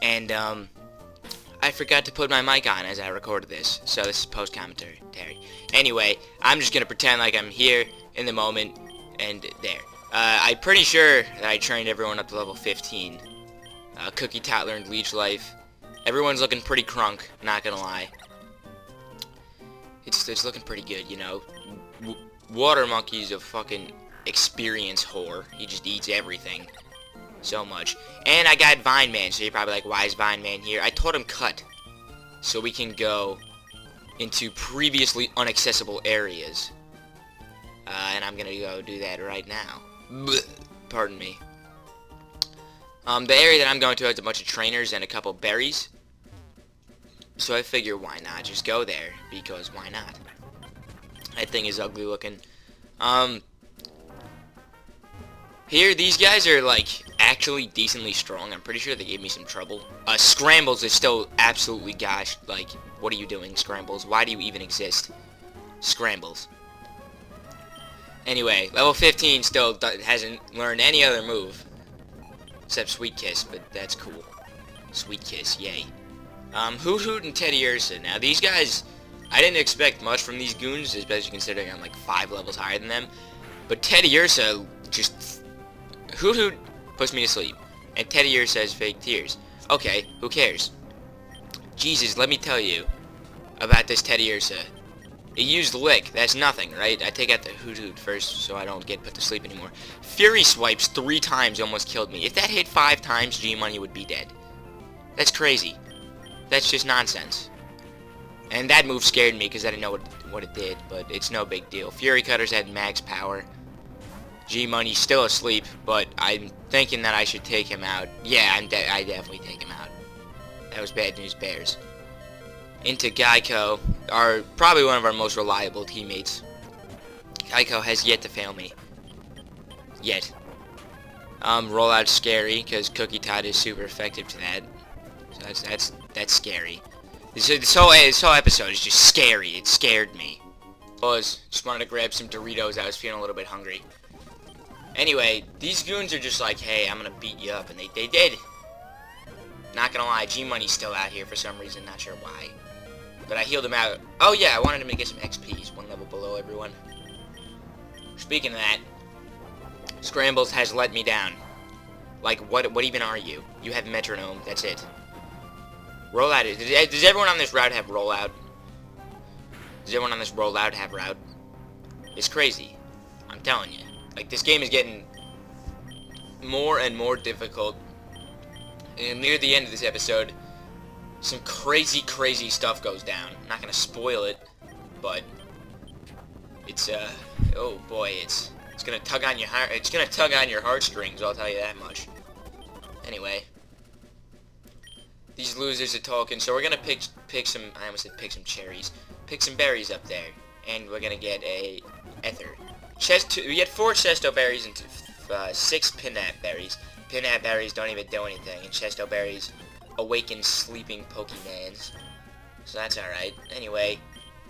And I forgot to put my mic on as I recorded this, so this is post-commentary. Anyway, I'm just gonna pretend like I'm here in the moment, and there. I'm pretty sure that I trained everyone up to level 15. Cookie Tot learned Leech Life. Everyone's looking pretty crunk, not gonna lie. It's looking pretty good, you know. Water Monkey's a fucking experience whore. He just eats everything. So much. And I got Vine Man, so you're probably like, why is Vine Man here? I told him cut, so we can go into previously inaccessible areas. And I'm gonna go do that right now. Blech. Pardon me. The area that I'm going to has a bunch of trainers and a couple berries. So I figure, why not just go there? Because why not? That thing is ugly looking. Here, these guys are, like, actually decently strong. I'm pretty sure they gave me some trouble. Scrambles is still absolutely gosh, like, what are you doing, Scrambles? Why do you even exist? Scrambles. Anyway, level 15 still hasn't learned any other move. Except Sweet Kiss, but that's cool. Sweet Kiss, yay. Hoot Hoot and Teddy Ursa. Now, these guys, I didn't expect much from these goons, especially considering I'm, like, 5 levels higher than them. But Teddy Ursa just... Hoot Hoot puts me to sleep, and Teddy Ursa has fake tears. Okay, who cares? Jesus, let me tell you about this Teddy Ursa. It used Lick, that's nothing, right? I take out the Hoot Hoot first so I don't get put to sleep anymore. Fury Swipes 3 times almost killed me. If that hit 5 times, G-Money would be dead. That's crazy. That's just nonsense. And that move scared me because I didn't know what it did, but it's no big deal. Fury Cutters had max power. G-Money's still asleep, but I'm thinking that I should take him out. Yeah, I definitely take him out. That was bad news bears. Into Geico, probably one of our most reliable teammates. Geico has yet to fail me. Yet. Rollout scary, because Cookie Tot is super effective to that. So that's scary. This whole episode is just scary. It scared me. Just wanted to grab some Doritos. I was feeling a little bit hungry. Anyway, these goons are just like, hey, I'm gonna beat you up, and they did. Not gonna lie, G-Money's still out here for some reason, not sure why. But I healed him out. Oh yeah, I wanted him to get some XP. He's 1 level below everyone. Speaking of that, Scrambles has let me down. Like, what even are you? You have Metronome, that's it. Rollout, does everyone on this route have rollout? Does everyone on this rollout have route? It's crazy. I'm telling you. Like, this game is getting more and more difficult. And near the end of this episode, some crazy stuff goes down. I'm not gonna spoil it, but it's oh boy, it's gonna tug on your heartstrings. I'll tell you that much. Anyway, these losers are talking, so we're gonna pick some. I almost said pick some cherries. Pick some berries up there, and we're gonna get a ether. We get 4 Chesto berries and 6 Pinap berries. Pinap berries don't even do anything, and Chesto berries awaken sleeping Pokemans. So that's alright. Anyway,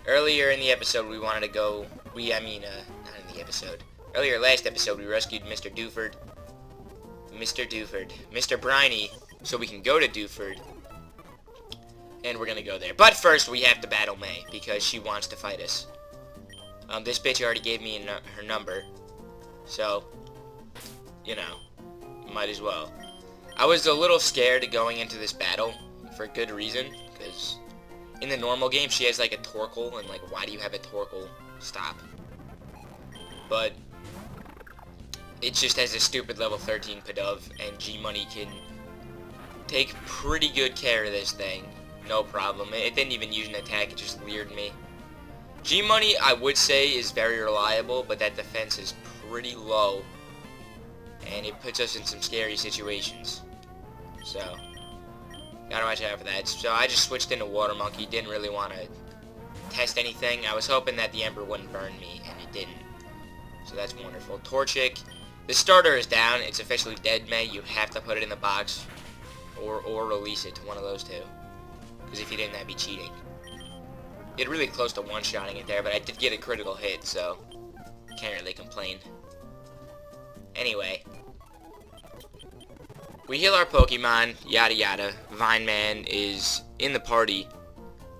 earlier in the episode we wanted to go... not in the episode. Last episode we rescued Mr. Dewford. Mr. Briny, so we can go to Dewford. And we're gonna go there. But first we have to battle May, because she wants to fight us. This bitch already gave me her number. So, you know, might as well. I was a little scared going into this battle, for good reason, because in the normal game she has like a Torkoal, and like, why do you have a Torkoal? Stop. But it just has a stupid level 13 Pidove, and G-Money can take pretty good care of this thing. No problem. It didn't even use an attack, it just leered me. G-Money, I would say, is very reliable, but that defense is pretty low. And it puts us in some scary situations. So, gotta watch out for that. So I just switched into Water Monkey. Didn't really want to test anything. I was hoping that the Ember wouldn't burn me, and it didn't. So that's wonderful. Torchic. The starter is down. It's officially dead, May. You have to put it in the box. Or release it to one of those two. Because if you didn't, that'd be cheating. Get really close to one-shotting it there, but I did get a critical hit, so can't really complain. Anyway, we heal our Pokemon, yada yada. Vine Man is in the party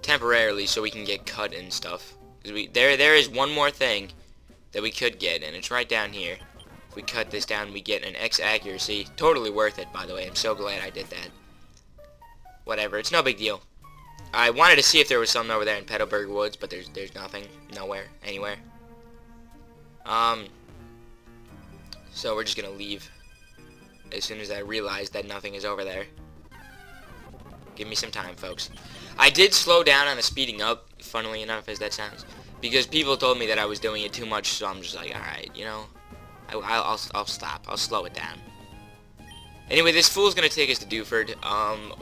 temporarily so we can get cut and stuff. Because there is one more thing that we could get, and it's right down here. If we cut this down, we get an X accuracy. Totally worth it, by the way. I'm so glad I did that. Whatever, it's no big deal. I wanted to see if there was something over there in Petalburg Woods, but there's nothing, nowhere, anywhere. So we're just gonna leave as soon as I realize that nothing is over there. Give me some time, folks. I did slow down on the speeding up, funnily enough as that sounds, because people told me that I was doing it too much, so I'm just like, alright, you know, I'll stop. I'll slow it down. Anyway, this fool's gonna take us to Dewford.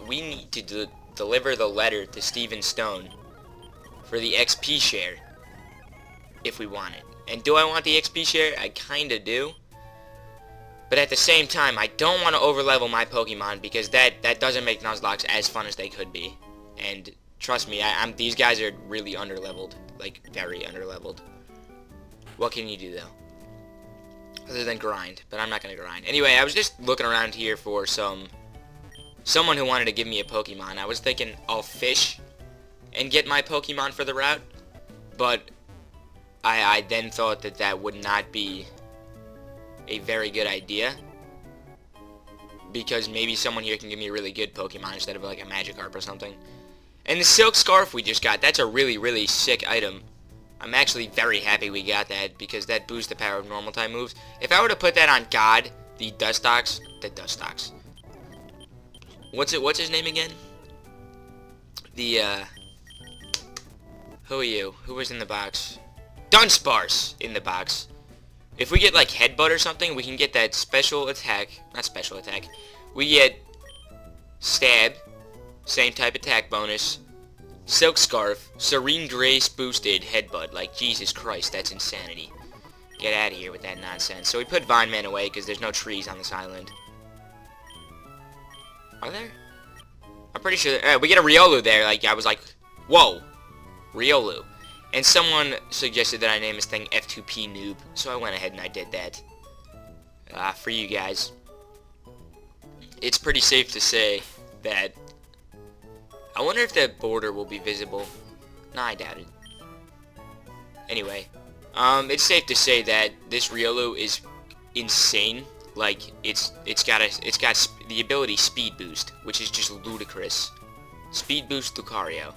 We need to deliver the letter to Stephen Stone for the XP share, if we want it. And do I want the XP share? I kinda do. But at the same time, I don't want to overlevel my Pokemon, because that doesn't make Nuzlocke as fun as they could be. And trust me, these guys are really underleveled, like very underleveled. What can you do though, other than grind? But I'm not gonna grind. Anyway, I was just looking around here for someone who wanted to give me a Pokemon. I was thinking I'll fish and get my Pokemon for the route, but I then thought that would not be a very good idea, because maybe someone here can give me a really good Pokemon instead of like a Magikarp or something. And the Silk Scarf we just got, that's a really, really sick item. I'm actually very happy we got that, because that boosts the power of normal type moves. If I were to put that on God, the Dustox, what's his name again? Who are you? Who was in the box? Dunsparce in the box. If we get like Headbutt or something, we can get that special attack. Not special attack. We get Stab, same type attack bonus. Silk Scarf, Serene Grace boosted Headbutt. Like, Jesus Christ, that's insanity. Get out of here with that nonsense. So we put Vine Man away because there's no trees on this island. Are there? I'm pretty sure. We get a Riolu there. Like, I was like, whoa, Riolu. And someone suggested that I name this thing F2P Noob, so I went ahead and I did that. For you guys. It's pretty safe to say that... I wonder if the border will be visible. Nah, I doubt it. Anyway, it's safe to say that this Riolu is insane. Like, it's got the ability Speed Boost, which is just ludicrous. Speed Boost Lucario.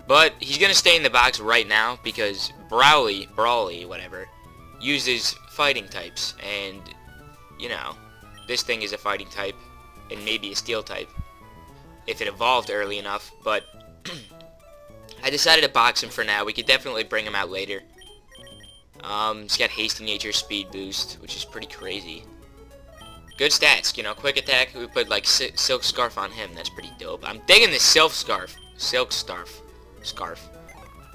But he's going to stay in the box right now because Brawly, whatever, uses fighting types. And, you know, this thing is a fighting type and maybe a steel type if it evolved early enough. But I decided to box him for now. We could definitely bring him out later. He's got Hasty Nature, Speed Boost, which is pretty crazy. Good stats, you know, quick attack. We put like Silk Scarf on him. That's pretty dope. I'm digging this Silk Scarf. Scarf.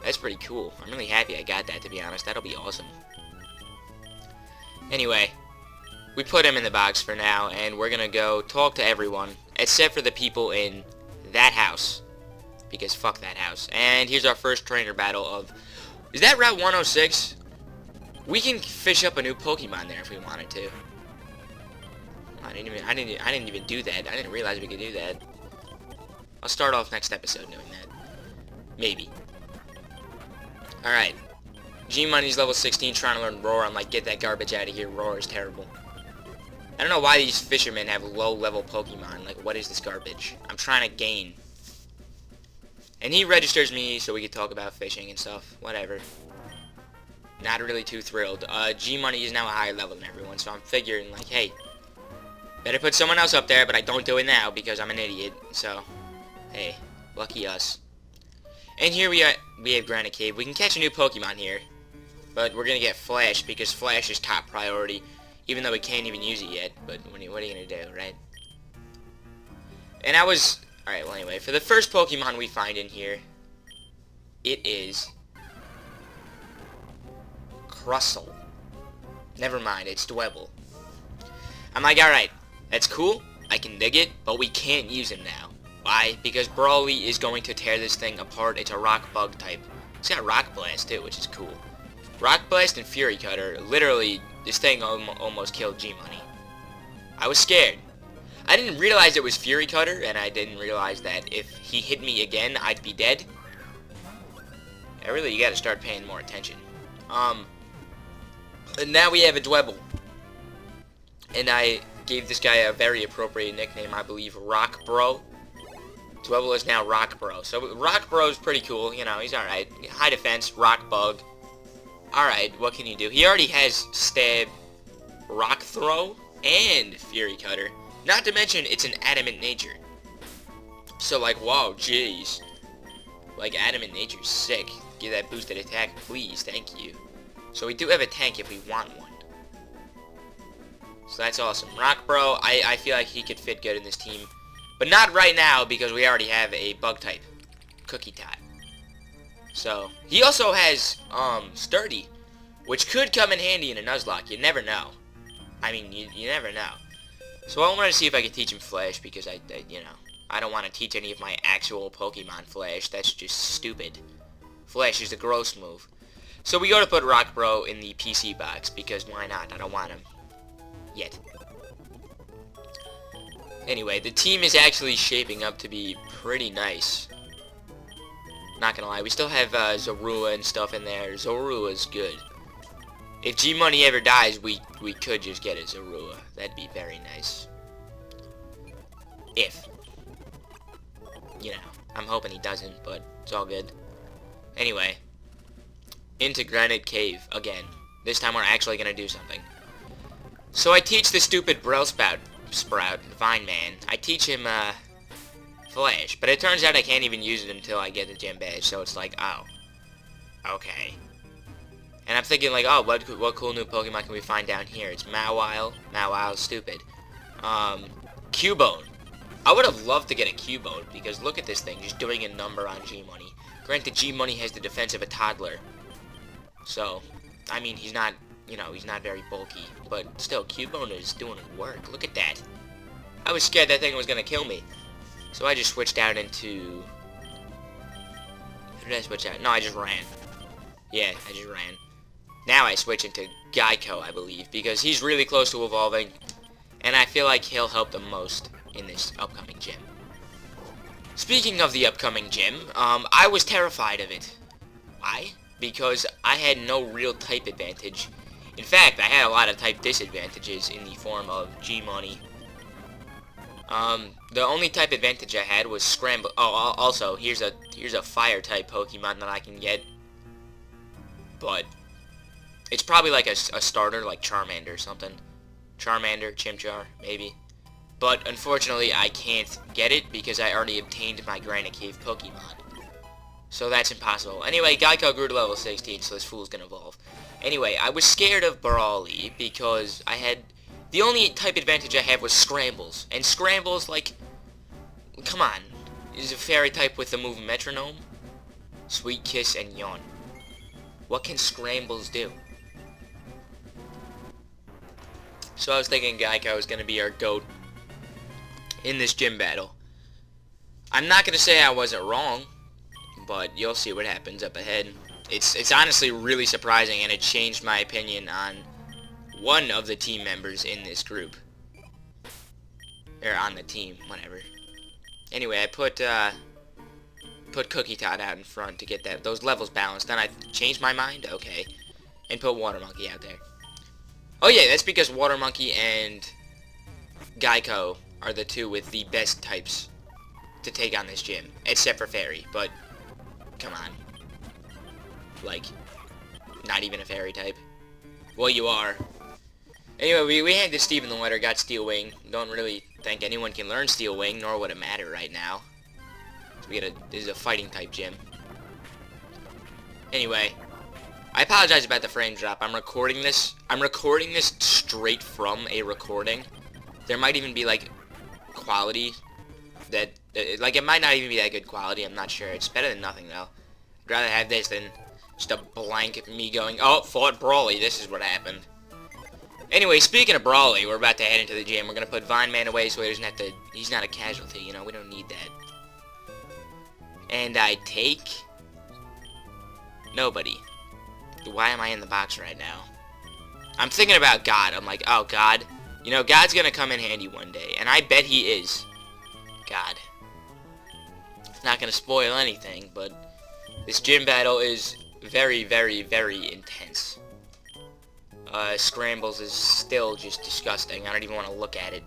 That's pretty cool. I'm really happy I got that, to be honest. That'll be awesome. Anyway, we put him in the box for now, and we're gonna go talk to everyone, except for the people in that house, because fuck that house. And here's our first trainer battle of... Is that Route 106? We can fish up a new Pokemon there if we wanted to. I didn't even do that. I didn't realize we could do that. I'll start off next episode doing that. Maybe. Alright. G-Money's level 16 trying to learn Roar. I'm like, get that garbage out of here. Roar is terrible. I don't know why these fishermen have low-level Pokemon. Like, what is this garbage? I'm trying to gain. And he registers me so we can talk about fishing and stuff. Whatever. Not really too thrilled. G-Money is now a higher level than everyone, so I'm figuring, like, hey, better put someone else up there, but I don't do it now because I'm an idiot. So, hey, lucky us. And here we have Granite Cave. We can catch a new Pokemon here, but we're gonna get Flash because Flash is top priority, even though we can't even use it yet. But what are you gonna do, right? And alright, well anyway, for the first Pokemon we find in here, it is Crustle. Never mind, it's Dwebble. I'm like, alright, that's cool, I can dig it, but we can't use him now. Why? Because Brawly is going to tear this thing apart. It's a Rock Bug type. It's got Rock Blast too, which is cool. Rock Blast and Fury Cutter. Literally, this thing almost killed G-Money. I was scared. I didn't realize it was Fury Cutter, and I didn't realize that if he hit me again, I'd be dead. You gotta start paying more attention. And now we have a Dwebble. And I gave this guy a very appropriate nickname, I believe, Rock Bro. Dwebble is now Rock Bro. So Rock Bro is pretty cool, you know, he's alright. High defense, Rock Bug. Alright, what can you do? He already has Stab, Rock Throw, and Fury Cutter. Not to mention, it's an Adamant Nature. So, like, whoa, jeez. Like, Adamant Nature's sick. Give that boosted attack, please, thank you. So we do have a tank if we want one. So that's awesome. Rock Bro, I feel like he could fit good in this team. But not right now, because we already have a bug type. Cookie Tot. So, he also has, Sturdy, which could come in handy in a Nuzlocke. You never know. I mean, you never know. So I wanted to see if I could teach him Flash, because you know, I don't want to teach any of my actual Pokemon Flash. That's just stupid. Flash is a gross move. So we go to put Rock Bro in the PC box, because why not? I don't want him. Yet. Anyway, the team is actually shaping up to be pretty nice. Not gonna lie, we still have Zorua and stuff in there. Zorua's good. If G-Money ever dies, we could just get a Zorua. That'd be very nice. If. You know, I'm hoping he doesn't, but it's all good. Anyway. Into Granite Cave again. This time we're actually gonna do something. So I teach the stupid Sprout, Vine Man. I teach him, Flash. But it turns out I can't even use it until I get the gym badge, so it's like, oh. Okay. And I'm thinking, like, oh, what cool new Pokemon can we find down here? It's Mawile. Mawile's stupid. Cubone. I would have loved to get a Cubone, because look at this thing, just doing a number on G-Money. Granted, G-Money has the defense of a toddler. So, I mean, he's not, you know, he's not very bulky. But still, Cubone is doing work. Look at that. I was scared that thing was going to kill me. So I just switched out into... Who did I switch out? No, I just ran. Yeah, I just ran. Now I switch into Geico, I believe, because he's really close to evolving. And I feel like he'll help the most in this upcoming gym. Speaking of the upcoming gym, I was terrified of it. Why? Because I had no real type advantage. In fact, I had a lot of type disadvantages in the form of G-Money. The only type advantage I had was Scramble. Oh, also, here's a fire type Pokemon that I can get. But it's probably like a starter, like Charmander or something. Charmander, Chimchar, maybe. But unfortunately, I can't get it because I already obtained my Granite Cave Pokemon. So that's impossible. Anyway, Geico grew to level 16, so this fool's gonna evolve. Anyway, I was scared of Brawly because I had... The only type advantage I have was Scrambles. And Scrambles, like... Come on. Is a fairy type with the move Metronome? Sweet Kiss and Yawn. What can Scrambles do? So I was thinking Geico was gonna be our GOAT in this gym battle. I'm not gonna say I wasn't wrong, but you'll see what happens up ahead. It's honestly really surprising, and it changed my opinion on one of the team members in this group. Or on the team, whatever. Anyway, I put Cookie Tot out in front to get those levels balanced. Then I changed my mind, okay, and put Water Monkey out there. Oh yeah, that's because Water Monkey and Geico are the two with the best types to take on this gym, except for Fairy, but come on. Like, not even a Fairy type. Well, you are. Anyway, we handed Steven the letter, got Steel Wing. Don't really think anyone can learn Steel Wing, nor would it matter right now. So this is a fighting type gym. Anyway, I apologize about the frame drop. I'm recording this straight from a recording. There might even be, like, quality that, like, it might not even be that good quality. I'm not sure. It's better than nothing, though. I'd rather have this than just a blank of me going, oh, fought Brawly. This is what happened. Anyway, speaking of Brawly, we're about to head into the gym. We're going to put Vine Man away so he doesn't have to, he's not a casualty, you know. We don't need that. And I take nobody. Why am I in the box right now? I'm thinking about God. I'm like, oh, God, You know, God's gonna come in handy one day, and I bet he is. God. Not gonna spoil anything, but this gym battle is very, very, very intense. Scrambles is still just disgusting. I don't even want to look at it.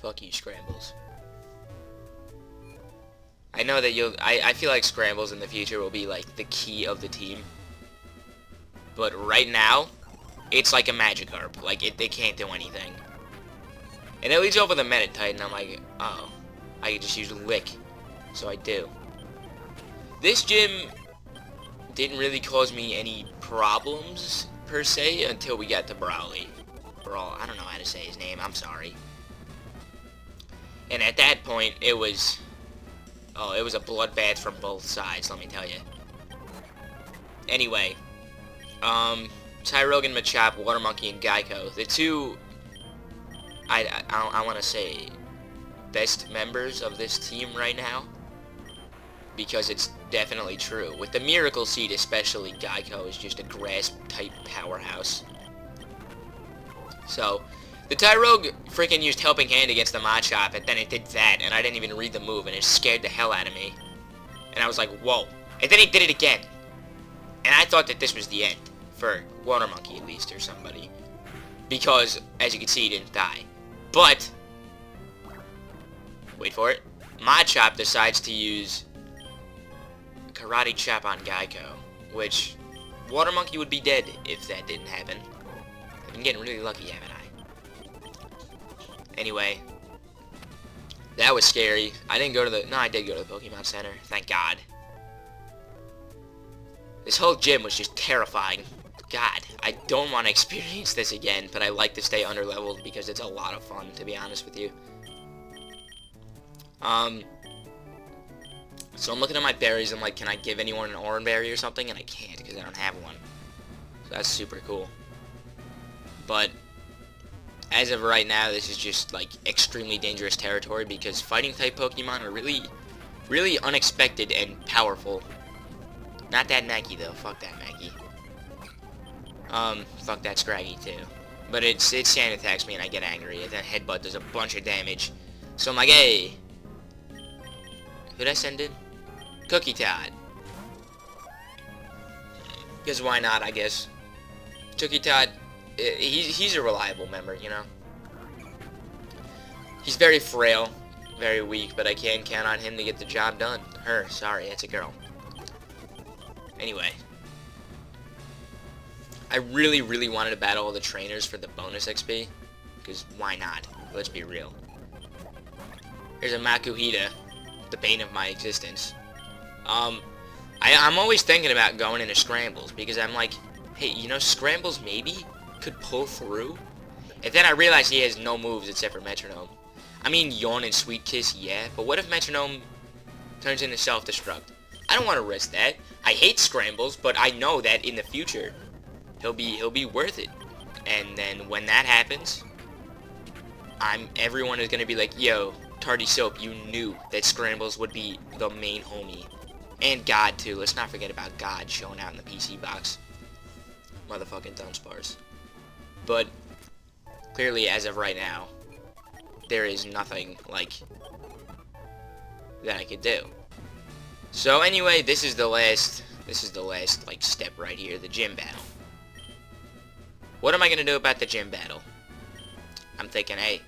Fuck you, Scrambles. I know that I feel like Scrambles in the future will be like the key of the team. But right now, it's like a Magikarp. Like, they can't do anything. And it leads over the Meditite, and I'm like, oh, I could just use Lick. So I do. This gym didn't really cause me any problems, per se, until we got to Brawly. I don't know how to say his name, I'm sorry. And at that point, it was a bloodbath from both sides, let me tell you. Anyway, Tyrogan, Machop, Water Monkey, and Geico, the two, I want to say, best members of this team right now, because it's definitely true. With the Miracle Seed especially, Geico is just a grass-type powerhouse. So, the Tyrogue freaking used Helping Hand against the Machop, and then it did that, and I didn't even read the move, and it scared the hell out of me. And I was like, whoa. And then he did it again. And I thought that this was the end, for Water Monkey at least, or somebody. Because, as you can see, he didn't die. But, wait for it, Machop decides to use Karate Chop on Geico, which Water Monkey would be dead if that didn't happen. I've been getting really lucky, haven't I? Anyway, that was scary. I didn't go to the... No, I did go to the Pokemon Center. Thank God. This whole gym was just terrifying. God, I don't want to experience this again, but I like to stay under-leveled because it's a lot of fun, to be honest with you. So I'm looking at my berries, I'm like, can I give anyone an orange berry or something? And I can't, because I don't have one. So that's super cool. But, as of right now, this is just, like, extremely dangerous territory, because fighting-type Pokemon are really, really unexpected and powerful. Not that Maggie, though. Fuck that Maggie. Fuck that Scraggy, too. But it sand attacks me, and I get angry, and then Headbutt does a bunch of damage. So I'm like, hey... Who'd I send in? Cookie Todd. Because why not, I guess. Cookie Todd, he's a reliable member, you know. He's very frail, very weak, but I can count on him to get the job done. Her, sorry, that's a girl. Anyway. I really, really wanted to battle all the trainers for the bonus XP. Because why not? Let's be real. Here's a Makuhita, the bane of my existence. I'm always thinking about going into Scrambles, because I'm like, hey, you know, Scrambles maybe could pull through? And then I realized he has no moves except for Metronome. I mean, Yawn and Sweet Kiss, yeah, but what if Metronome turns into Self-Destruct? I don't want to risk that. I hate Scrambles, but I know that in the future, he'll be worth it. And then when that happens, everyone is gonna be like, yo, Tardysoap, you knew that Scrambles would be the main homie. And God, too. Let's not forget about God showing out in the PC box. Motherfucking Dunsparce. But, clearly, as of right now, there is nothing, like, that I could do. So, anyway, this is the last, like, step right here, the gym battle. What am I gonna do about the gym battle? I'm thinking, hey,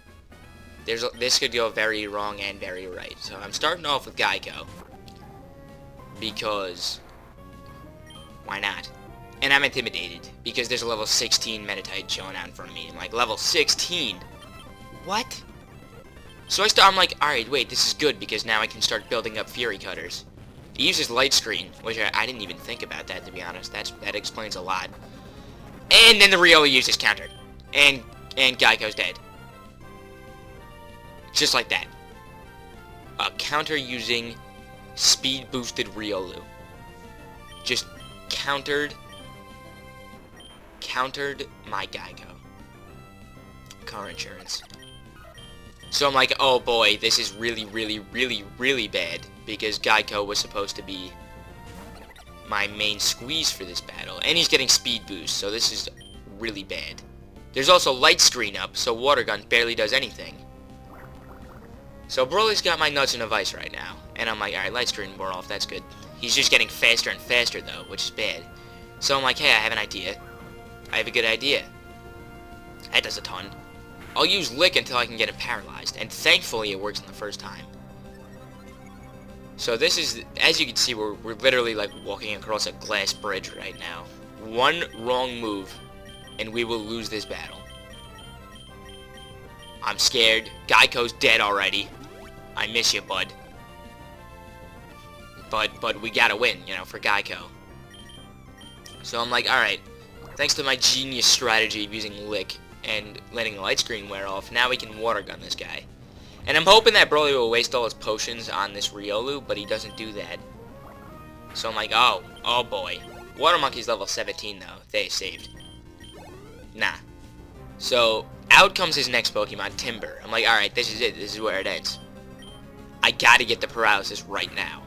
this could go very wrong and very right. So I'm starting off with Geico. Because, why not? And I'm intimidated, because there's a level 16 Meditite showing out in front of me. I'm like, level 16? What? So I'm like, alright, wait, this is good, because now I can start building up Fury Cutters. He uses Light Screen, which I didn't even think about that, to be honest. That explains a lot. And then the Riolu uses Counter. And Geico's dead. Just like that. A counter using speed boosted Riolu. Just countered my Geico. Car insurance. So I'm like, oh boy, this is really, really, really, really bad. Because Geico was supposed to be my main squeeze for this battle. And he's getting speed boost, so this is really bad. There's also light screen up, so water gun barely does anything. So Brawly's got my nuts in a vice right now. And I'm like, alright, light screen wore off, that's good. He's just getting faster and faster though, which is bad. So I'm like, hey, I have an idea. I have a good idea. That does a ton. I'll use Lick until I can get him paralyzed. And thankfully it works on the first time. So this is, as you can see, we're literally like walking across a glass bridge right now. One wrong move, and we will lose this battle. I'm scared. Geico's dead already. I miss you, bud. But we gotta win, you know, for Geico. So I'm like, alright, thanks to my genius strategy of using Lick and letting the light screen wear off, now we can water gun this guy. And I'm hoping that Brawly will waste all his potions on this Riolu, but he doesn't do that. So I'm like, oh boy. Water Monkey's level 17 though. They saved. Nah. So, out comes his next Pokemon, Timber. I'm like, alright, this is it. This is where it ends. I gotta get the paralysis right now.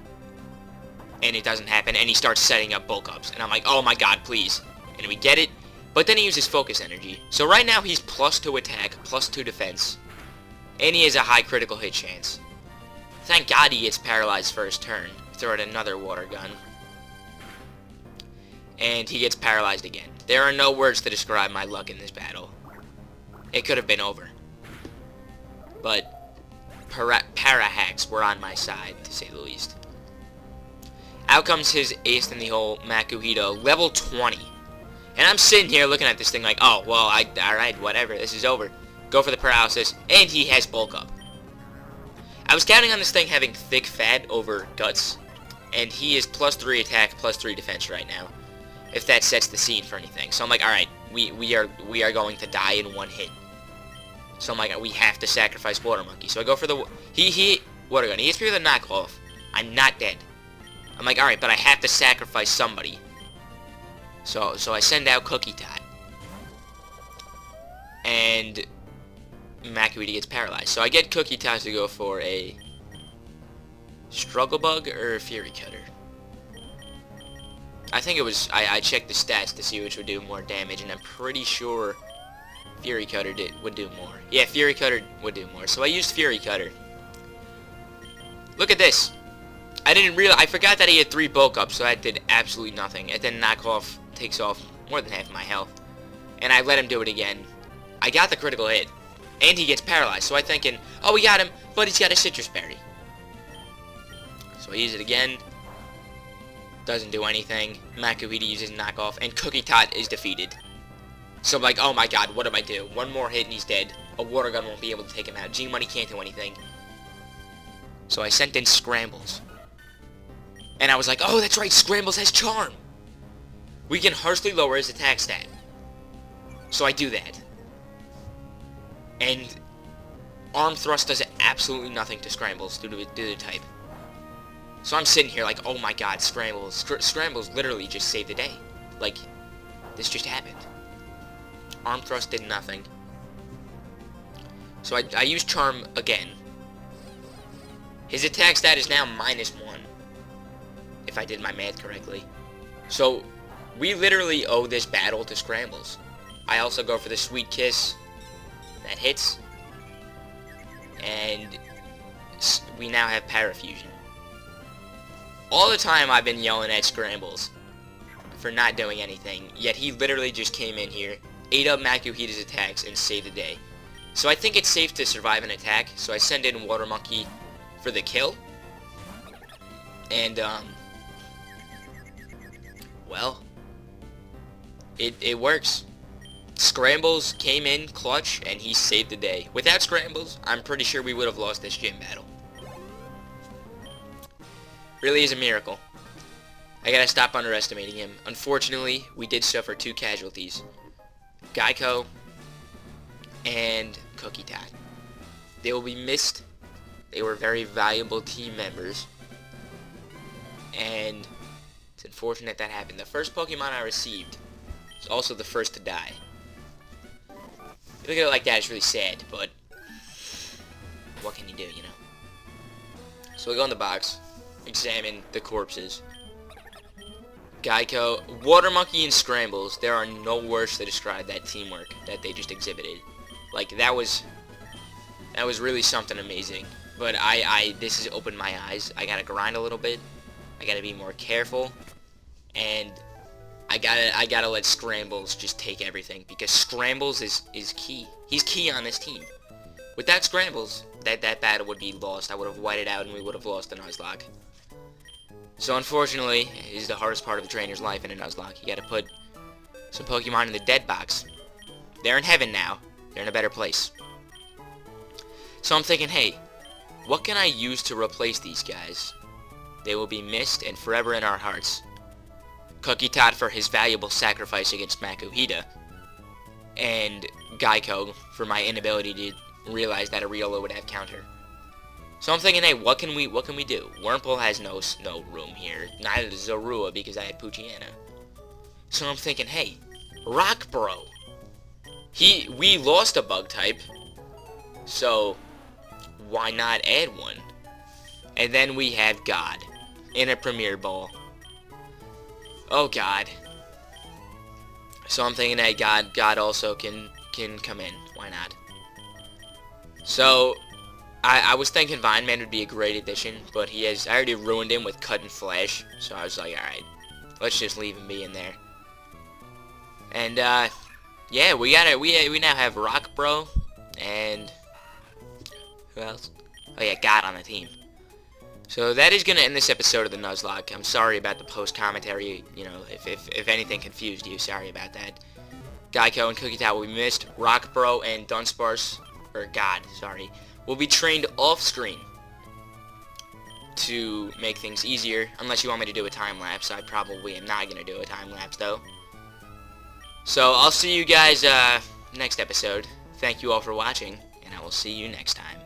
And it doesn't happen, and he starts setting up bulk ups. And I'm like, oh my god, please. And we get it, but then he uses focus energy. So right now he's +2 attack, +2 defense. And he has a high critical hit chance. Thank God he gets paralyzed for his turn. Throw out another water gun. And he gets paralyzed again. There are no words to describe my luck in this battle. It could have been over. But para hacks were on my side, to say the least. Out comes his ace in the hole, Makuhito, level 20. And I'm sitting here looking at this thing like, oh, well, alright, whatever, this is over. Go for the paralysis, and he has bulk up. I was counting on this thing having thick fat over guts, and he is +3 attack, +3 defense right now, if that sets the scene for anything. So I'm like, alright, we are going to die in one hit. So I'm like, we have to sacrifice Water Monkey. So I go for the water gun. He hits me with a knockoff. I'm not dead. I'm like, alright, but I have to sacrifice somebody. So I send out Cookie Tot. And Makuhito gets paralyzed. So I get Cookie Tot to go for a Struggle Bug or a Fury Cutter. I think it was, I checked the stats to see which would do more damage, and I'm pretty sure Fury Cutter would do more. Yeah, Fury Cutter would do more. So I used Fury Cutter. Look at this. I forgot that he had 3 bulk ups, so that did absolutely nothing. And then knockoff takes off more than half of my health. And I let him do it again. I got the critical hit. And he gets paralyzed, so I'm thinking, oh, we got him, but he's got a Citrus Berry. So I use it again. Doesn't do anything. Makuhito uses knockoff, and Cookie Tot is defeated. So I'm like, oh my god, what do I do? One more hit and he's dead. A water gun won't be able to take him out. G-Money can't do anything. So I sent in Scrambles. And I was like, oh, that's right, Scrambles has Charm. We can harshly lower his attack stat. So I do that. And Arm Thrust does absolutely nothing to Scrambles due to the type. So I'm sitting here like, oh my god, Scrambles. Scrambles literally just saved the day. Like, this just happened. Arm Thrust did nothing. So I used Charm again. His attack stat is now -1. If I did my math correctly. So, we literally owe this battle to Scrambles. I also go for the Sweet Kiss. That hits. And we now have Parafusion. All the time I've been yelling at Scrambles for not doing anything, yet he literally just came in here, ate up Makuhito's attacks, and saved the day. So I think it's safe to survive an attack, so I send in Water Monkey for the kill. And, well, it works. Scrambles came in clutch, and he saved the day. Without Scrambles, I'm pretty sure we would have lost this gym battle. Really is a miracle. I gotta stop underestimating him. Unfortunately, we did suffer 2 casualties. Geico and Cookie Tot. They will be missed. They were very valuable team members. And it's unfortunate that happened. The first Pokemon I received was also the first to die. You look at it like that, it's really sad, but what can you do, you know? So we go in the box, examine the corpses. Geico, Water Monkey, and Scrambles. There are no words to describe that teamwork that they just exhibited. Like, that was really something amazing. But this has opened my eyes. I gotta grind a little bit. I gotta be more careful. And I gotta let Scrambles just take everything, because Scrambles is key. He's key on this team. Without Scrambles, that battle would be lost. I would have whited out and we would have lost the Nuzlocke. So unfortunately, it is the hardest part of the trainer's life in a Nuzlocke. You gotta put some Pokemon in the dead box. They're in heaven now. They're in a better place. So I'm thinking, hey, what can I use to replace these guys? They will be missed and forever in our hearts. Cookie Tot for his valuable sacrifice against Makuhita, and Geico for my inability to realize that Areola would have counter. So I'm thinking, hey, what can we do? Wurmple has no room here. Neither does Zorua, because I had Poochyena. So I'm thinking, hey, Rock Bro. We lost a bug type, so why not add one? And then we have God in a Premier Ball. Oh God. So I'm thinking that God also can come in. Why not? So I was thinking Vineman would be a great addition, but I already ruined him with Cut and Flash. So I was like, alright, let's just leave him be in there. And yeah, we now have Rock Bro and who else? Oh yeah, God on the team. So that is gonna end this episode of the Nuzlocke. I'm sorry about the post commentary. You know, if anything confused you, sorry about that. Geico and Cookie Tot will be missed. Rock Bro and Dunsparce, or God, sorry, will be trained off screen to make things easier. Unless you want me to do a time lapse, I probably am not gonna do a time lapse though. So I'll see you guys next episode. Thank you all for watching, and I will see you next time.